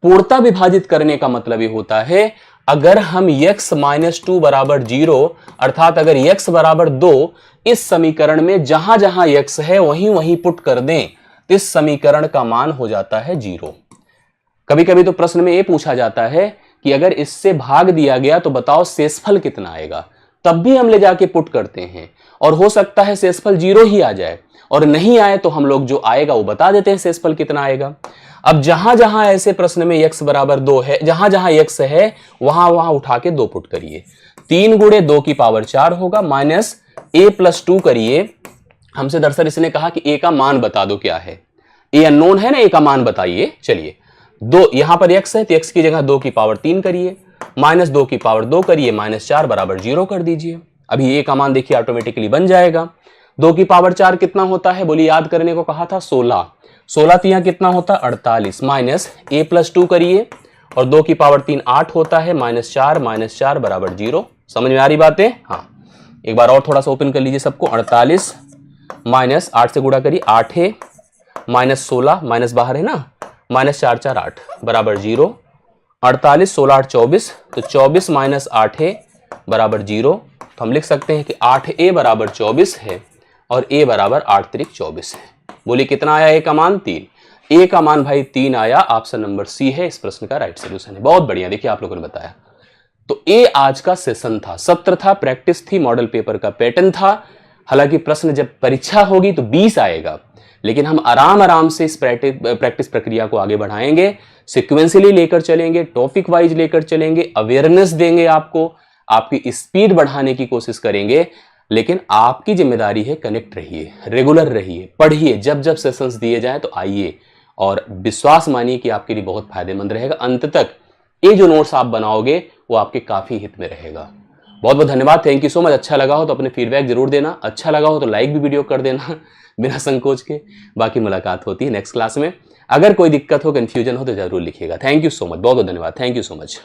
पूर्णतः विभाजित करने का मतलब ये होता है, अगर हम x - 2 = 0, अर्थात अगर x = 2 इस समीकरण में जहां जहां x है वहीं वहीं पुट कर दें तो इस समीकरण का मान हो जाता है 0। कभी कभी तो प्रश्न में यह पूछा जाता है कि अगर इससे भाग दिया गया तो बताओ शेषफल कितना आएगा, तब भी हम ले जाके पुट करते हैं और हो सकता है शेषफल 0 ही आ जाए, और नहीं आए तो हम लोग जो आएगा वो बता देते हैं शेषफल कितना आएगा। अब जहां जहां ऐसे प्रश्न में x = 2 है, जहां जहां x है वहां वहां उठा के 2 पुट करिए। 3 गुणे 2 की पावर 4 होगा माइनस a प्लस 2 करिए। हमसे दरअसल इसने कहा कि a का मान बता दो क्या है, a अननोन है ना, a का मान बताइए। चलिए दो, यहां पर x है तो x की जगह 2 की पावर 3 करिए, माइनस 2 की पावर 2 करिए, माइनस 4 बराबर 0 कर दीजिए। अभी a का मान देखिए ऑटोमेटिकली बन जाएगा। 2 की पावर 4 कितना होता है, बोलिए, याद करने को कहा था 16, 16 तो यहां कितना होता है 48, माइनस a प्लस 2 करिए और 2 की पावर 3 8 होता है, माइनस 4 बराबर 0। समझ में आ रही बातें? हाँ, एक बार और थोड़ा सा ओपन कर लीजिए सबको। 48 माइनस 8 से गुणा करिए, 8 है, माइनस 16, माइनस बाहर है ना, माइनस 4 4 8 बराबर 0। 48 16 8 24, तो 24 माइनस 8 है बराबर 0। तो हम लिख सकते हैं कि 8a बराबर 24 है और a बराबर 8 त्रिक 24 है। बोलिए कितना आया a का मान? 3। a का मान भाई 3 आया। ऑप्शन नंबर सी है इस प्रश्न का राइट सोल्यूशन है। बहुत बढ़िया, देखिए आप लोगों ने बताया। तो ए आज का सेशन था, सत्र था, प्रैक्टिस थी, मॉडल पेपर का पैटर्न था। हालांकि प्रश्न जब परीक्षा होगी तो 20 आएगा, लेकिन हम आराम आराम से इस प्रैक्टिस प्रक्रिया को आगे बढ़ाएंगे, सिक्वेंसली लेकर चलेंगे, टॉपिक वाइज लेकर चलेंगे, अवेयरनेस देंगे आपको, आपकी स्पीड बढ़ाने की कोशिश करेंगे। लेकिन आपकी जिम्मेदारी है कनेक्ट रहिए, रेगुलर रहिए, पढ़िए, जब जब सेशंस दिए जाए तो आइए, और विश्वास मानिए कि आपके लिए बहुत फायदेमंद रहेगा। अंत तक ये जो नोट्स आप बनाओगे वो आपके काफी हित में रहेगा। बहुत बहुत धन्यवाद, थैंक यू सो मच। अच्छा लगा हो तो अपने फीडबैक जरूर देना, अच्छा लगा हो तो लाइक भी वीडियो कर देना बिना संकोच के। बाकी मुलाकात होती है नेक्स्ट क्लास में। अगर कोई दिक्कत हो, कंफ्यूजन हो तो जरूर लिखिएगा। थैंक यू सो मच, बहुत बहुत धन्यवाद, थैंक यू सो मच।